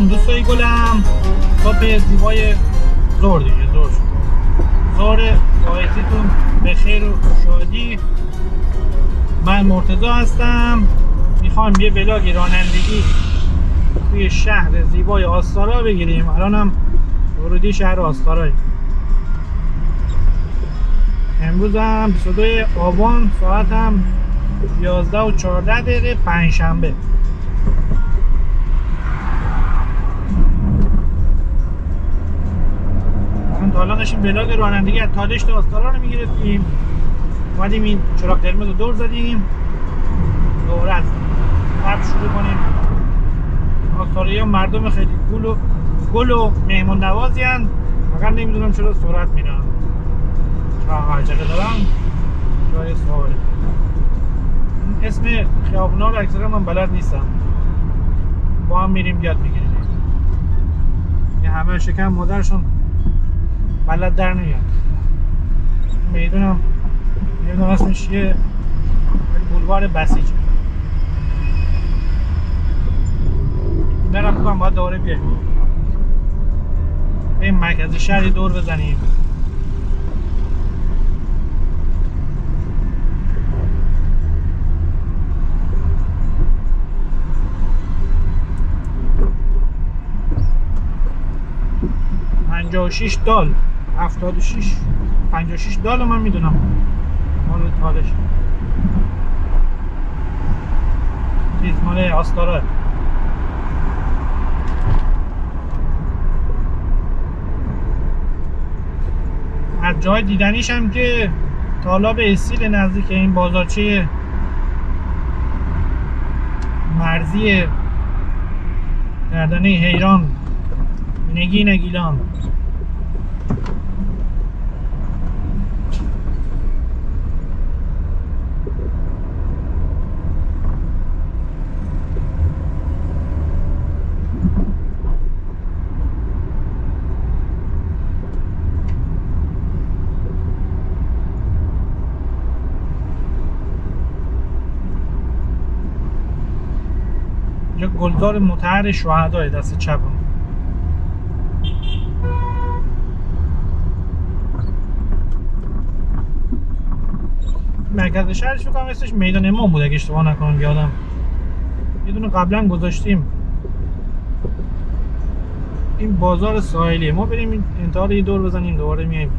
سلام دوستای گلم. صبح زیبای ظهر دیگه، ظهر آیتیتون به خیر و شادی. من مرتضی هستم، میخوام یه ولاگ رانندگی توی شهر زیبای آستارا بگیریم. الانم ورودی شهر آستارا. امروز هم 22 آبان، ساعت هم 11:14 پنجشنبه. تا حالا داشتیم ولاگ رانندگی از تالش تا آستارا رو میگرفتیم، اومدیم این چراغ قرمز رو دور زدیم، دوباره از قبل شروع کنیم. آستارایی ها مردم خیلی گل و مهمون نوازی هن، فقط نمیدونم چرا سرعت میرن، چرا عجله دارن، جای سواله. اسم خیابونا رو اکثرا من بلد نیستم، با هم میریم یاد میگیریم. یه همه شکم مادرشون بلد در نمیاد. میدونم نمیدونم اسمش چیه، بولوار بسیج. برم بکنم باید دوره بیاییم به این مرکز شهری دور بزنیم. $56 $56 من میدونم مال تالش، چیز مال آستارا. از جای دیدنیش هم که تالاب استیل نزدیک این بازارچه مرزی گردنه حیران نگین گیلان. گلزار مطهر شهدای دست چپم. مرکز شهرش بکنم اسمش میدان امام بود اگه اشتباه نکنم، یادم یه دونه قبلا گذاشتیم. این بازار ساحلیه، ما بریم انتها رو یه دور بزنیم دوباره میایم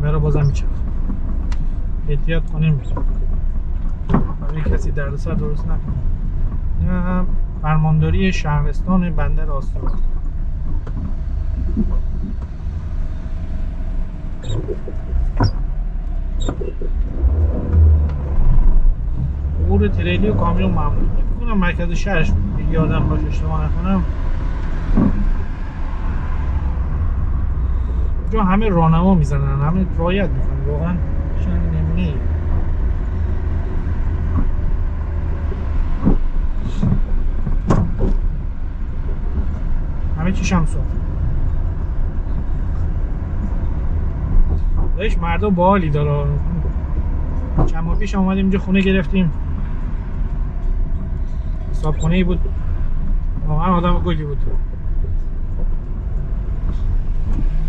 برای بازم میچرخ. احتیاط کنیم برای کسی دردسر درست نکنه. هم فرمانداری شهرستان بندر آستارا. عبور تریلی و کامیون ممنوع. میکنم مرکز شهرش یادم باشه اشتباه نکنم. اینجا همه راهنما میزنن، همه رعایت میکنن، واقعا شهر نمونه. همه چیش هم صاف. داشت مردم باحالی داره. چند ماه پیش اومدیم اینجا خونه گرفتیم، حساب خونه ای بود، واقعا آدم گلی بود.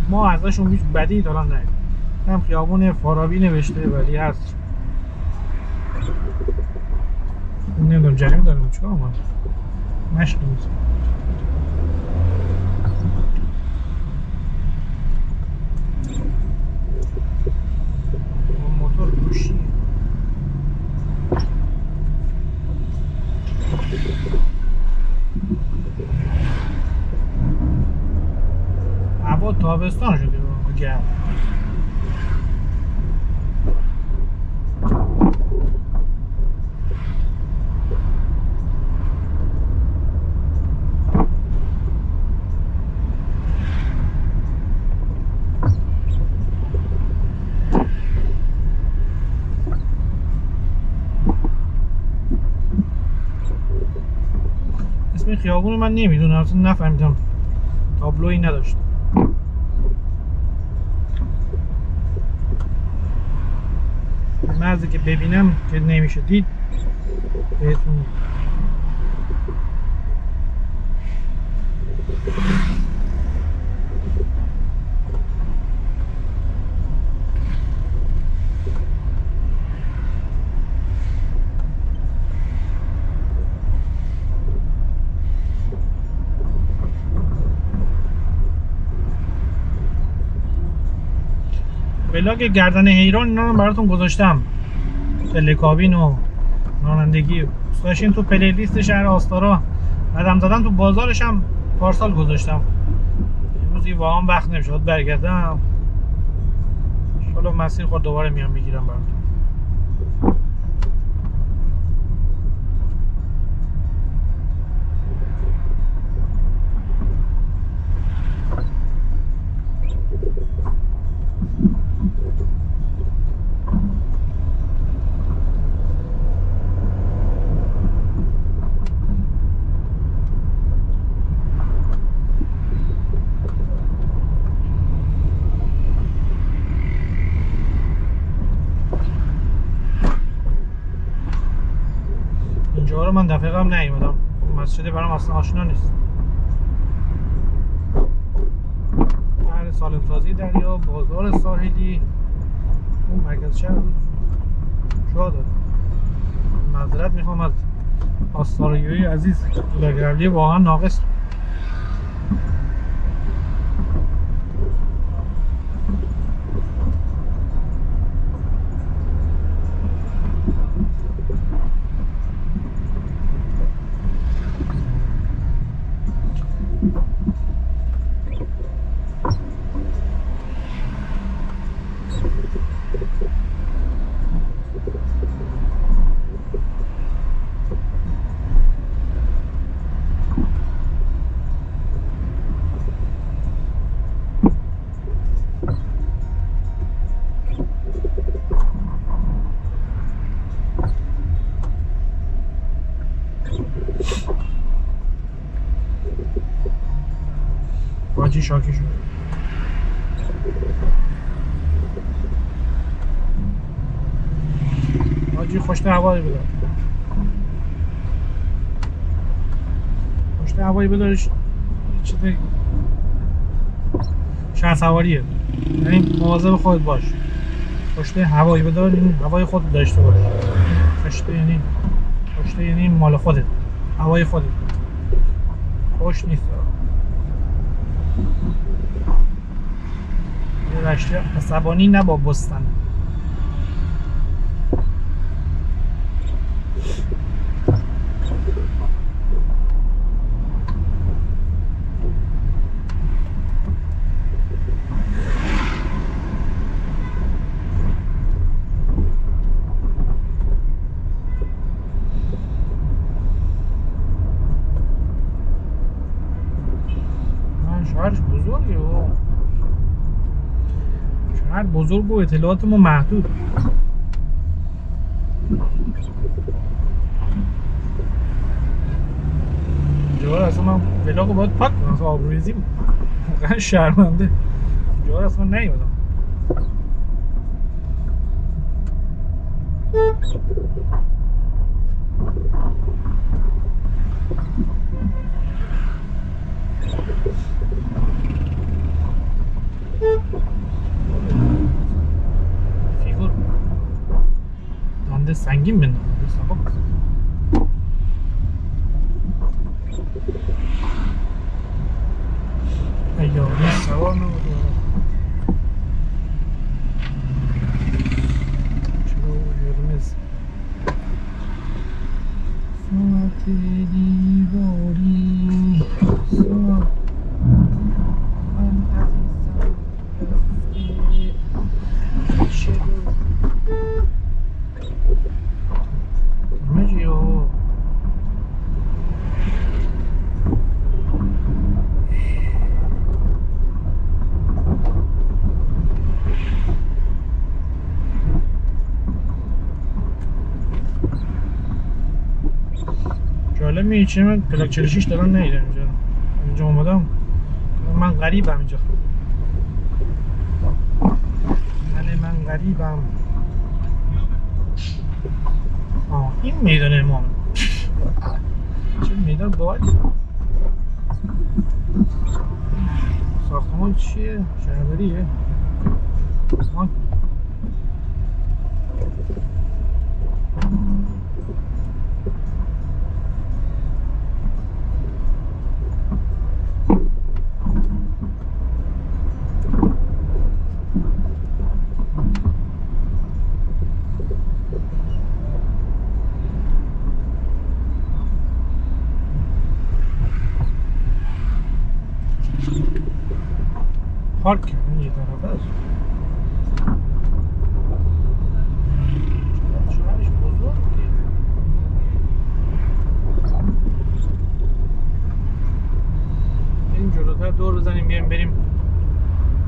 ما ازشون هیچ بدی دارن نه. هم خیابون فارابی نوشته ولی هست. نمیدونم جریمه دارم چیکار ما نشدیم. موتور گوشی هوا تابستان شده گرم. اسم خیابون من نمیدونم، اصلا نفهمیدم، تابلویی نداشت. مرزی که ببینم که نمیشه دید بهتون ولاگ گردن حیران اینا رو براتون گذاشتم، پله کابین و رانندگی داشتین تو پلیلیست شهر آستارا. قدم زدن تو بازارش هم پارسال گذاشتم. امروز یه واقعا وقت نمیشد برگردم، حالا مسیر خود دوباره میام میگیرم براتون. اینجا رو من دفعه قبل نیومدم، مسجد برام اصلا آشنا نیست. شهر سالمسازی دریا، بازار ساحلی، اون مرکز شهر جا داره. معذرت میخوام از آستاریایی عزیز، بگردی واقعا ناقص. باجی شاکی شد. باجی خوشته هوایی بدار، خوشته هوایی بدارش. چیزی شهر سواریه، یعنی مواظب خودت باش. خوشته هوایی بدار، این هوای خود داشته باش. خوشته یعنی مال خودت، هوای خودت، خوش نیست. رشته عصبانی نه با بستن. شهرش بزرگه و شهر بزرگ و اطلاعات ما محدود. اینجا اصلا من ولاگو باید پاک کنم، اصلا آبروریزی واقعا شرمنده. اینجا اصلا نیومدم. فیگور دنده سنگین بندم سبک. ایاری سوار نبود چرا قرمز ساعت دیواری ساعت من عزیزم رفته چرا همه جی ها جالب میگه چه من پلاک 46 دارم نیدم اینجا اومدم. من غریبم اینجا، من غریبم. این میدان امام چه میدان باید ساختمان چیه؟ شهرداریه؟ آه. پارک کردن یه طرف هست. شهرش بزرگه. بریم جلوتر دور بزنیم بیایم بریم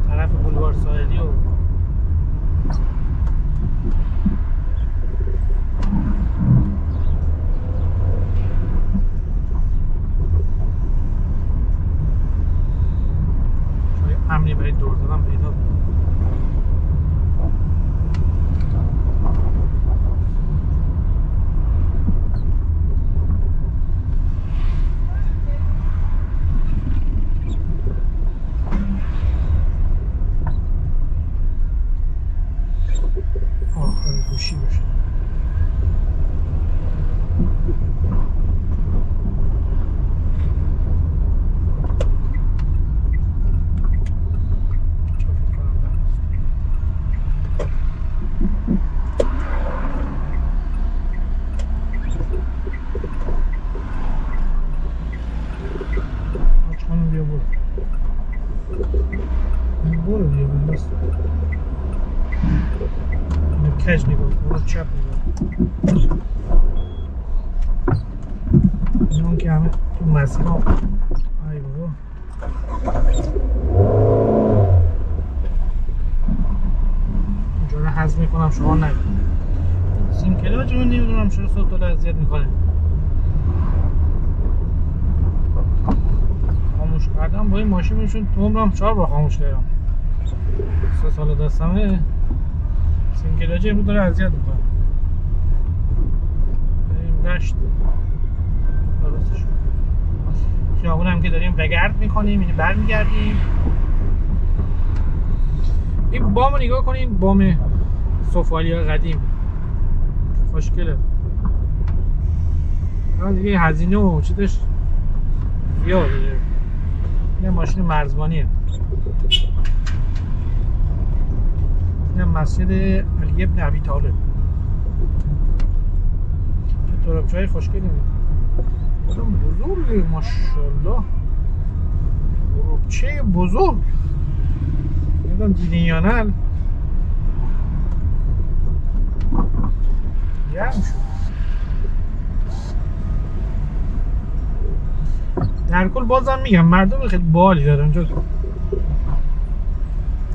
طرف بولوار ساحلی و امنی برای دور زدن پیدا بود. آخر گوشی بشه. برو دیگه بس اینو کج نگاه برو چپ نگاه اینون که همه تو مسیر ها ای بابا اینجا رو حذف میکنم شما نگید سیم کلاج من نمیدونم چرا صوت داره اذیت میکنه خاموش کردم با این ماشین میشون تو عمرم 4 بار خاموش کردم 3 سال دستمه سیم کلاج امروز داره اذیت میکنه بریم رشت درستش خیابون هم که داریم وگرد میکنیم اینو برمیگردیم این بام رو نگاه کنین بام سفالیا قدیم خوشگله دیگه هزینه و چیزش زیاده این ماشین مرزبانیه این مسجد علی ابن ابی طالب چه ترابچه‌های خوشگلی آدم بزرگه ماشاءالله ترابچه بزرگ نمیدونم دیدین یا نه گرم شد در کل بازم میگم مردم خیلی بالی داره اونجا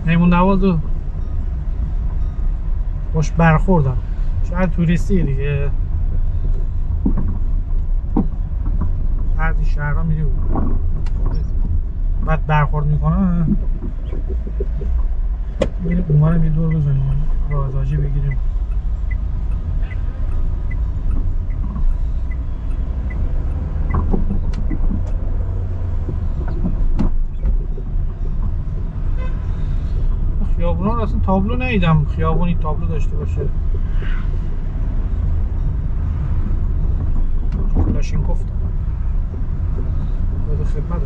مهمون نوازو باش برخوردم شاید توریستی دیگه بعضی شهرها میری بعد برخورد میکنن میریم اونوارم یه دور بزنیم رازاجی بگیریم خیابونان اصلا تابلو ندیدم خیابونی تابلو داشته باشه کلاشینکوف باید خدمت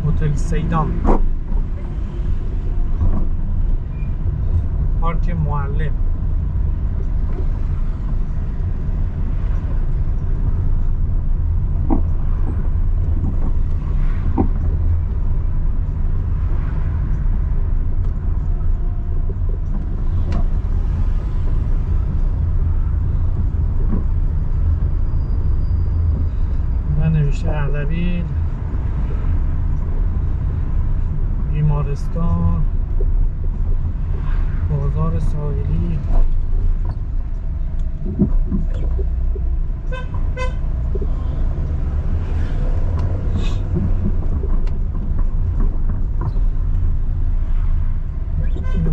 هتل سیدان پارک معلم اردبیل بیمارستان بازار ساحلی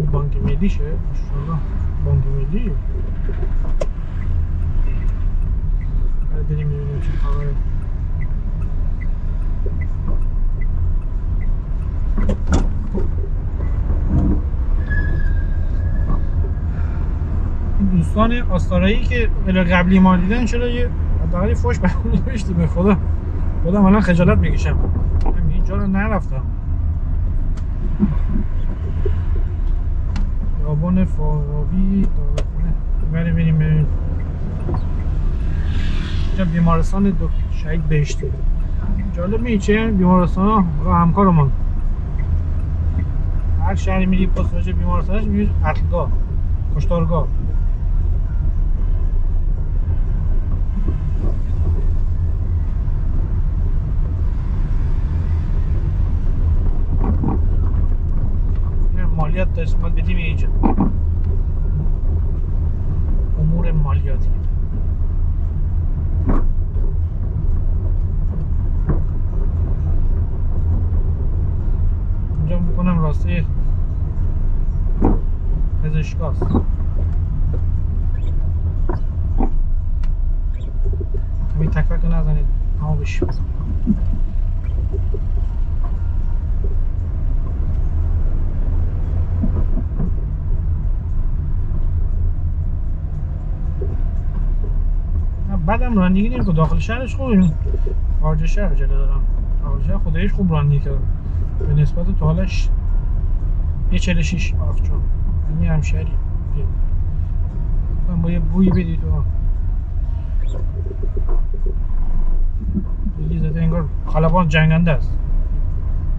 بانک ملیشه ماشاءالله. بانک ملی بریم ببینیم چه خبره. دوستان آستارایی که قبلی ما دیدن چرا یه حداقل فوش برام نوشتید؟ به خدا خودم الان خجالت میکشم، من اینجا رو نرفتم. یابان فارابی داروخونه بریم ببینیم. اینجا بیمارستان دکتر شهید بهشتی. جالب میشه بیمارستان ها همکارمون هر شهری میری پست راجع بیمارستانش میگه قتلگاه، کشتارگاه. مالیات داشت ما بدیم اینجا امور مالیاتی. اینجا میکنم راسته پزشکاست. همین تک تک نزنید همه بشیم. بعدم رانندگی نمی‌کنم داخل شهرش خوبه، خارج شهر جلو دارم. خارج شهر خداییش خوب رانندگی کردم به نسبت تا حالش. یه 46 آخچون یعنی همشهری من با یه بویی بدی تو بودی زده انگار خلبان جنگنده است.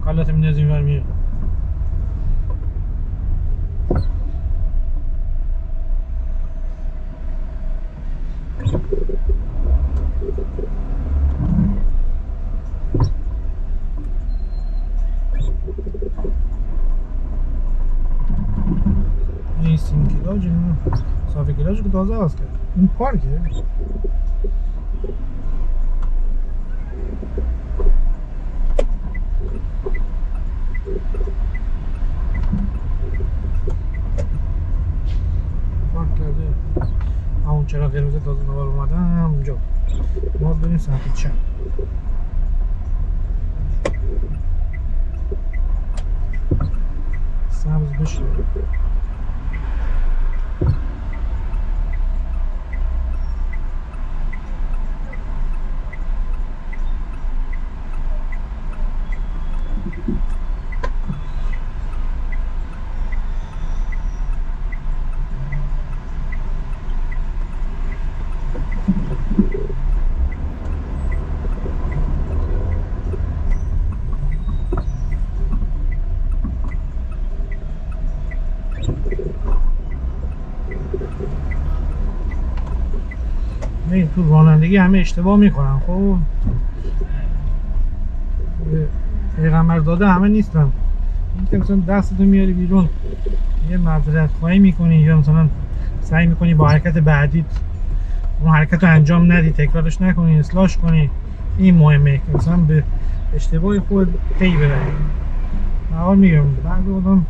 کالت میندازیم ور میره. صافی گلاج که تازه هست کرد. این پارکه پارک کرده. همون چرا قرمز تازه نوار اومدن همونجا ما بریم سمت چپ. سبز بشه. تو رانندگی همه اشتباه میکنن. خب پیغمبر داده همه نیستن. این که مثلا دستتو میاری بیرون یه معذرت خواهی میکنی یا مثلا سعی میکنی با حرکت بعدیت اون حرکت رو انجام ندی، تکرارش نکنی، اصلاحش کنی. این مهمه که مثلا به اشتباه خود پی ببری. من میگم بعد آدم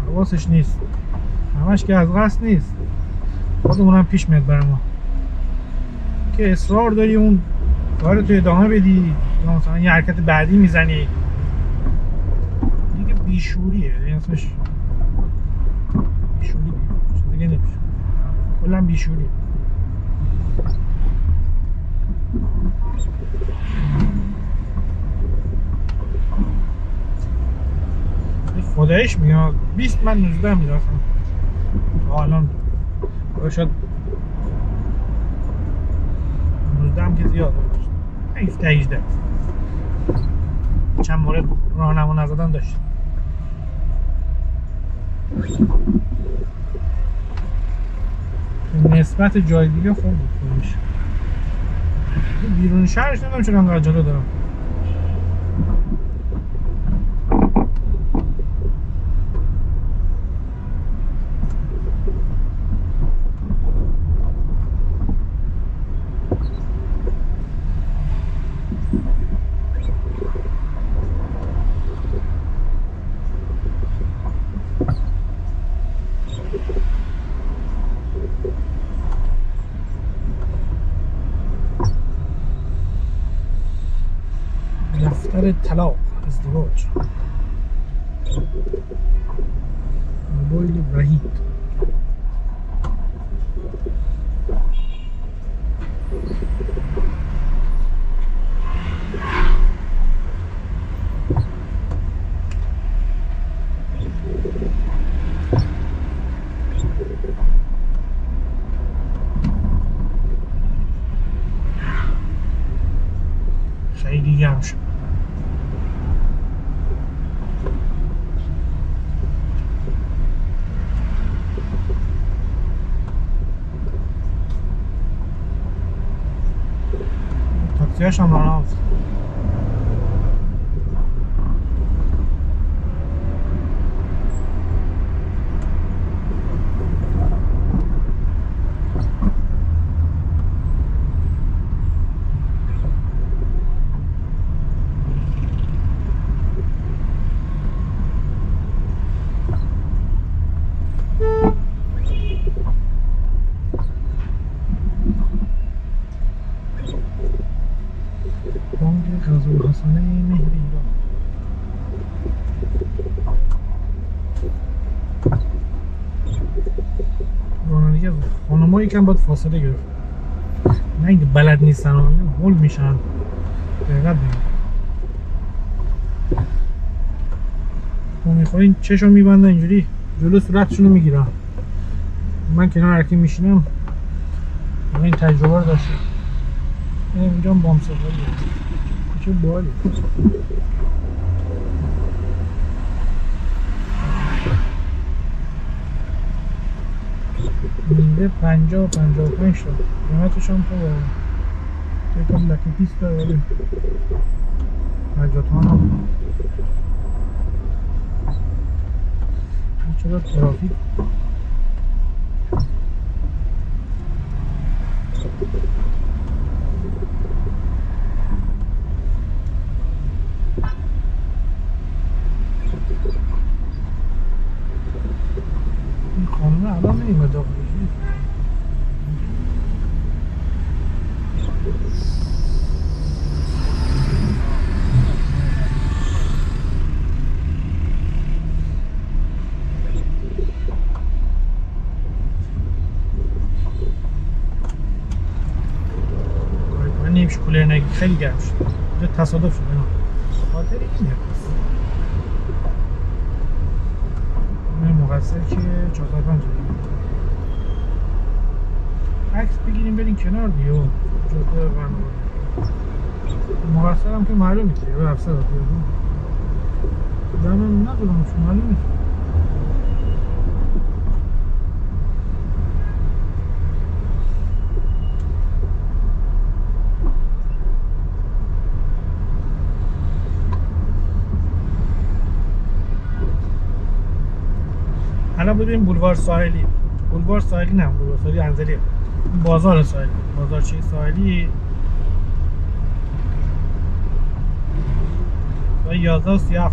حواسش نیست، همش که از قصد نیست، خودمونم پیش میاد برای ما که اصرار داری اون کار تو ادامه بدی یا مثلا یه حرکت بعدی میزنی. دیگه بیشوریه، یعنی اسمش بیشوری دیگه نمیشه، کلا بیشوری. خدایش میگم 20 من 19 میرفتم الان شاید 19 هم که زیاده 18 چند مورد راهنما نزدن داشت. نسبت جای دیگه خوب بود خودش. بیرون شهرش ندارم چرا انقدر جلو دارم. طلاق، ازدواج. موبایل وحید. خیلی گرم شد. تاکسی‌هاش هم راه نمی‌افته. بانک قزالحسنه مهریران. رانندگی از خانم‌ها یکم باید فاصله گرفت، نه اینکه بلد نیستن و هول میشن. دقیقت بگیر میخورین چشم میبندن اینجوری جلو صورتشون رو میگیرن. من کنار هرکی میشینم این تجربه رو داشتم. اینجا هم بام سفاریه، چه بالی. میده 50-55 تا قیمتش هم تو یکم لکی پیست داره ولی 50 تومن هم چرا ترافیک. این خانومه الان نمیمد داخلش. نمیشه کولر نگی خیلی گرم شد. اینجا تصادف شد. خاطر اینه این مقصر که 405 عکس بگیریم بریم کنار دیو جاده برنامه. مقصر هم که معلوم نیست به افسر داد دارم نقلم شما معلوم نیست. الان ببینیم بولوار ساحلی. بولوار ساحلی نه، بولوار ساحلی انزلی. بازار ساحلی. بازارچه ساحلی. ساعت 11:37.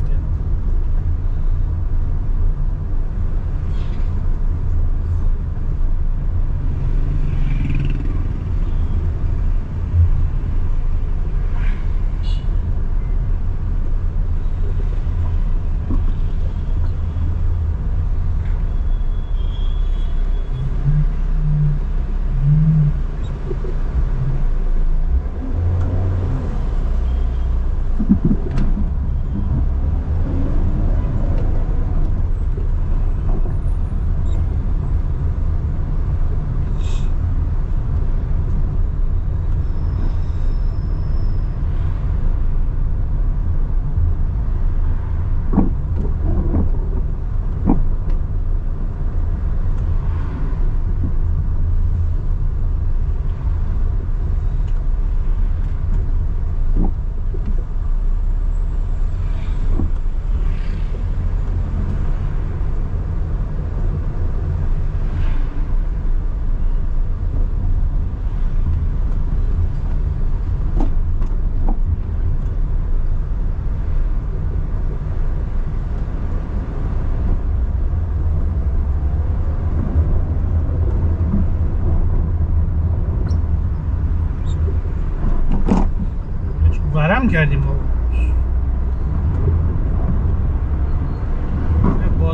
ورم کردیم ما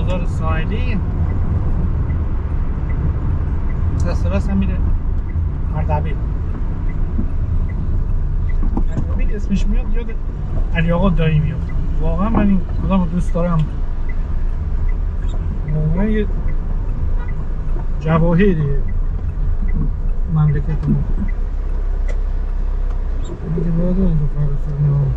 بازار ساحلی. دست راست هم میره اردبیل. اردبیل اسمش میاد یاد علی آقا دایی میاد. واقعا من این آدم رو دوست دارم. واقعا یه جواهریه مملکت ما. دیگه باید اون رو فرستونیم.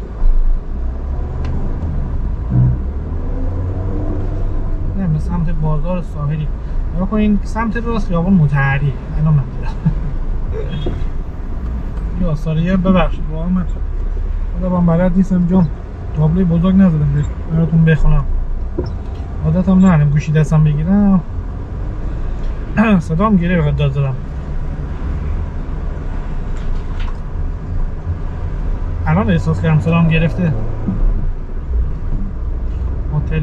نه به سمت بازار ساحلی. نگاه کنین سمت راست خیابان مطهری. الان من دیدم. یا آثاریه ببخشید واقعا من خودم بلد نیستم جام تابلوی بزرگ نزدم براتون بخونم. عادتم نه گوشی دستم بگیرم صدام گیره بخواد داد زدم. الان احساس کردم صدام گرفته. هتل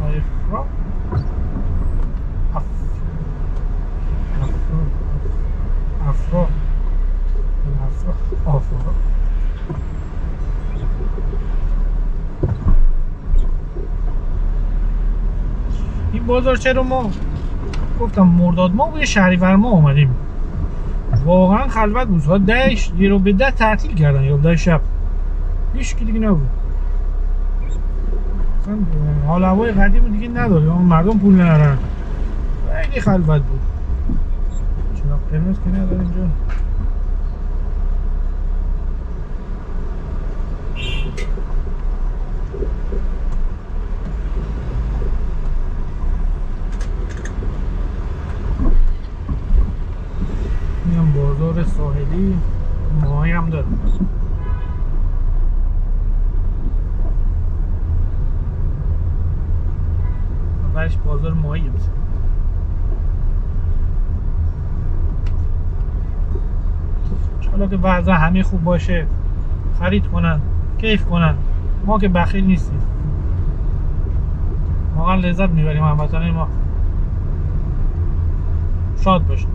آیفرا افرا این بازار چرا ما گفتم مرداد ما و شهریور ما اومدیم واقعا خلوت بود. ساعت 10 یه رو به 10 تعطیل کردن یا 10 شب هیچ کی دیگه نبود. اصلا حال هوای قدیم دیگه نداره. مردم پول ندارن. خیلی خلوت بود. چرا قرمز که نداره اینجا. بازار ساحلی ماهی هم داره. اولش بازار ماهی هست. حالا که وضع همه خوب باشه خرید کنن کیف کنن. ما که بخیل نیستیم واقعا لذت میبریم. هموطنان ما شاد باشیم.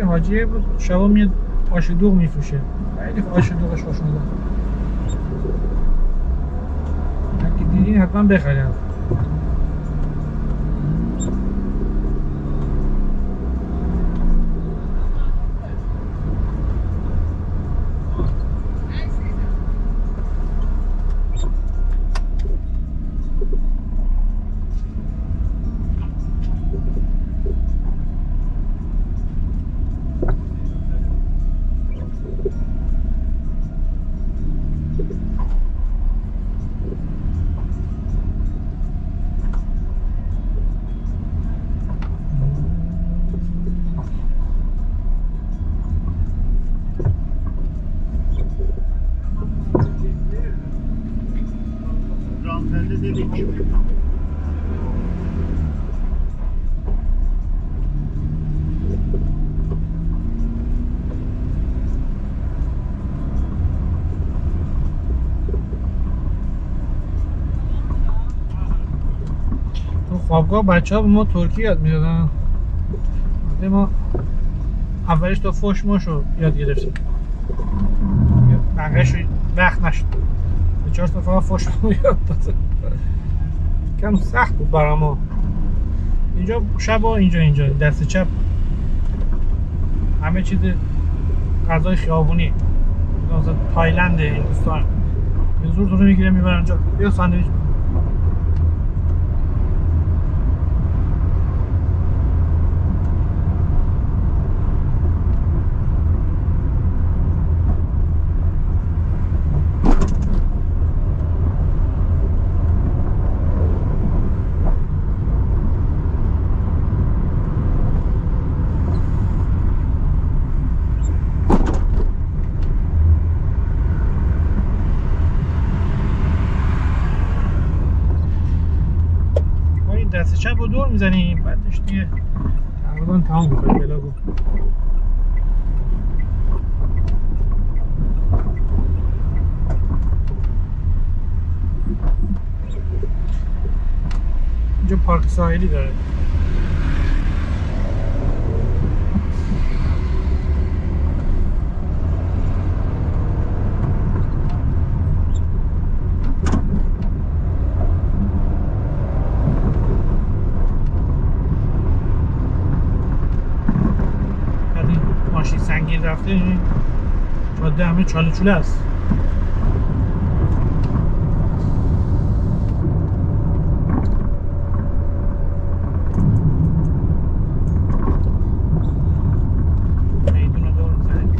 حاجیه بود شبا میاد آش دوغ میفروشه. خیلی آش دوغش خوشمزه. اگه دیدین حتما بخرید. خوابگاه بچه ها به ما ترکی یاد میدادن. ما اولش تا فوش ماشو یاد گرفتیم. بقیه‌شو وقت نشد. به 4 تا فقط فوش مو یاد داد. کم سخت بود برای ما. اینجا شب و اینجا دست چپ همه چیز غذای خیابونی، مثلا تایلند، هندوستان، یه زور تو رو میگیره میبرن اونجا بیا ساندویچ. دست چپ رو دور میزنیم بعدش دیگه تقریبا تمام میکنیم بلاگو. اینجا پارک ساحلی داره. ماشین سنگین رفته، جاده همه چاله چوله است. میدون رو دور میزنیم.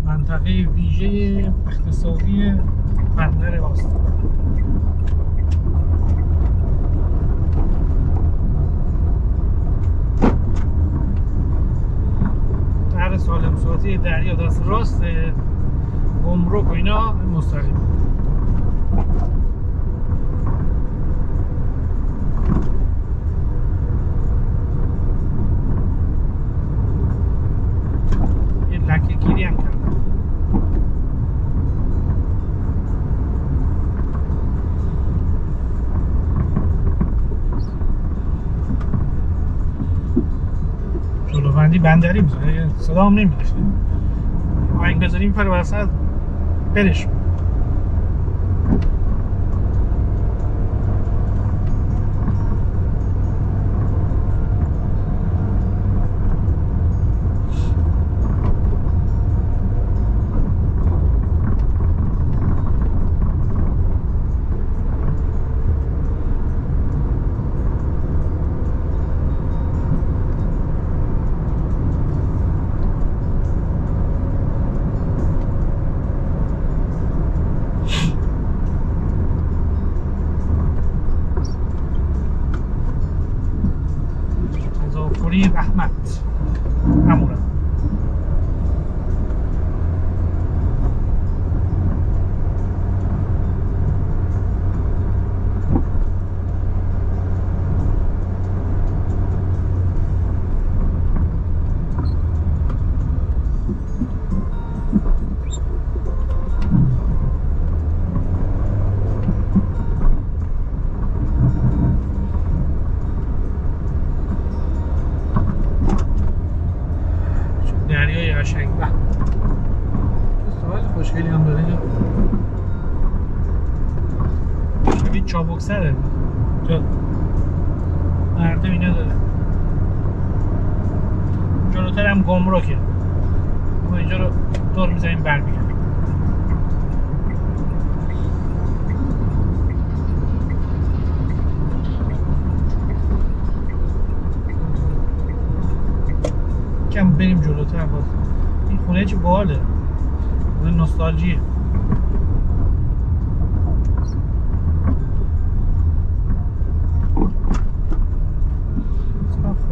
منطقه ویژه اقتصادی بندر آستان. در سالم سازی دریا دست راست، گمرک و اینا مستقیم. یه لکه گیری هم کردم. جلوبندی بندری میزنه، صدا هم نمیده. آهنگ بذاریم پر وسط برش. رحمت همونه. دریای قشنگ به سوال خوشگلی هم داره اینجا. شبیه چابک سره جا مردم اینا داره. جلوتر هم گمرکه. ما اینجا رو دور میزنیم برمیگردیم. کم بریم جلوتر باز. این خونه چه باحاله، خونه نوستالژیه.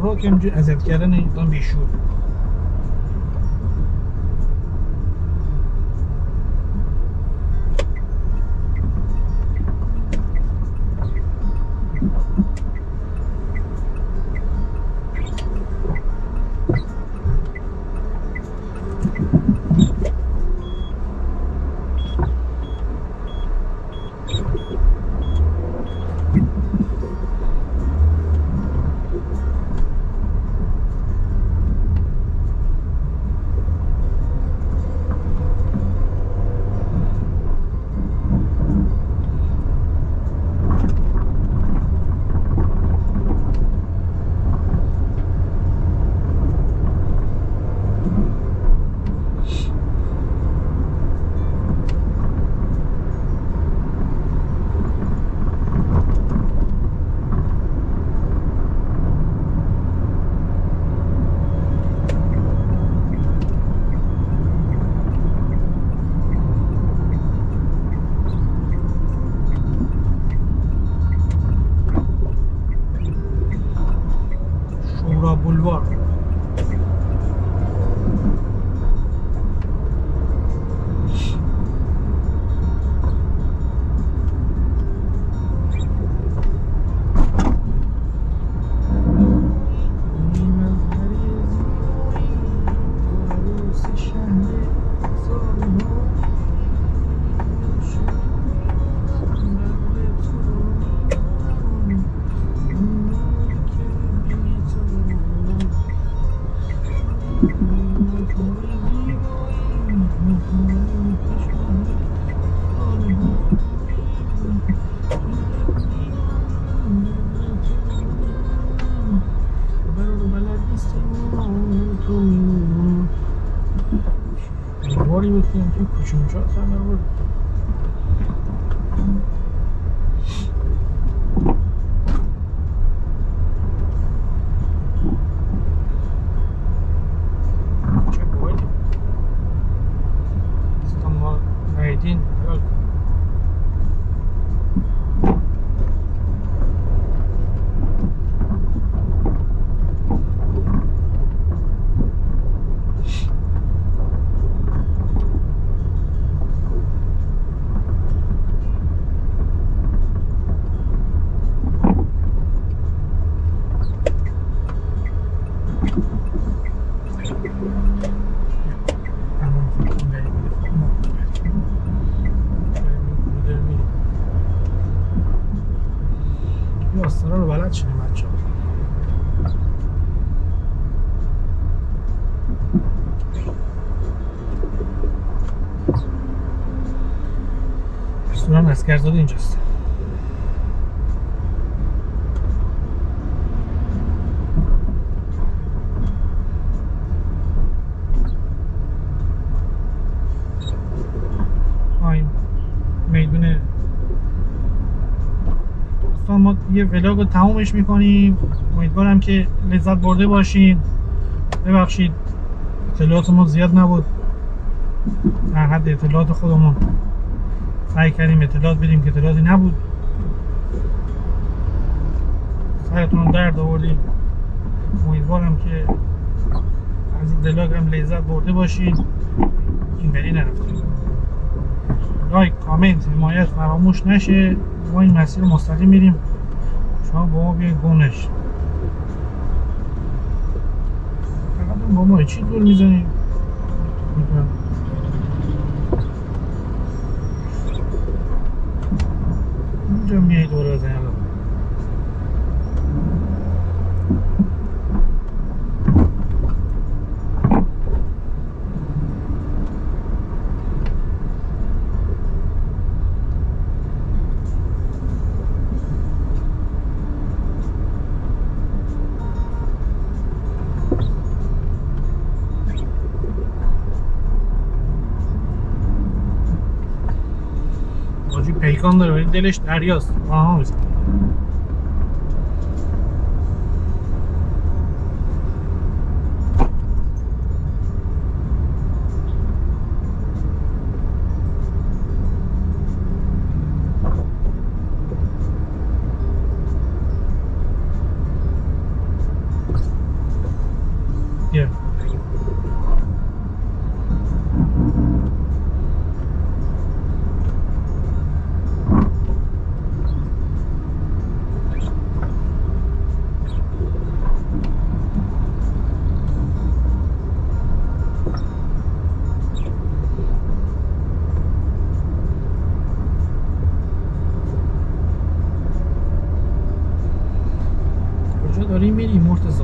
خوراک همجور ازت کردن ایدان بیشور. سواری بود که توی کوچونچا سر نبود. چه بایدی؟ استان ما نایدین حلال کن. داستانا رو بلد شدیم بچه ها. رستوران اسکرزاده اینجاست. این میدون ما یه ولاگ رو تمومش میکنیم. امیدوارم که لذت برده باشین. ببخشید اطلاعاتمون زیاد نبود، در حد اطلاعات خودمون سعی کردیم اطلاعات بدیم که اطلاعاتی نبود. سرتون رو درد آوردیم. امیدوارم که از این ولاگ هم لذت برده باشین. این بری نرفتیم. لایک، کامنت، حمایت فراموش نشه. ما این مسیر رو مستقیم میریم، شما با ما بیاین گم نشید. فقط با ما چی دور میزنیم؟ اینجا میای دور بزنی. الان پیکان داره ولی دلش دریاست. آها میزن. داریم میریم مرتضی؟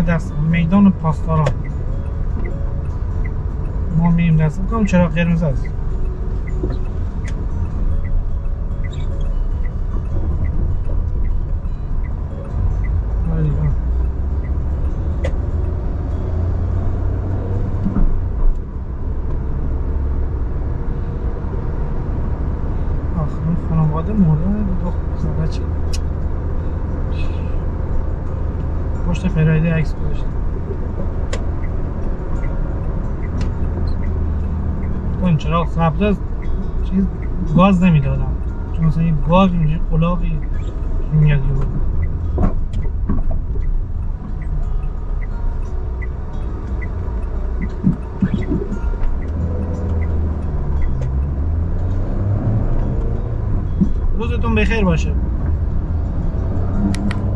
دست میدان پاسداران ما میریم دست بکنم. چرا قرمز است؟ آخرین خانواده مردن دو بچه پشت فرایده عکس گذاشتم. این چراغ سبز است، چیز گاز نمیدادم چون مثلا این گاز اینجوری قلاقی میاد یه بود. روزتون بخیر باشه.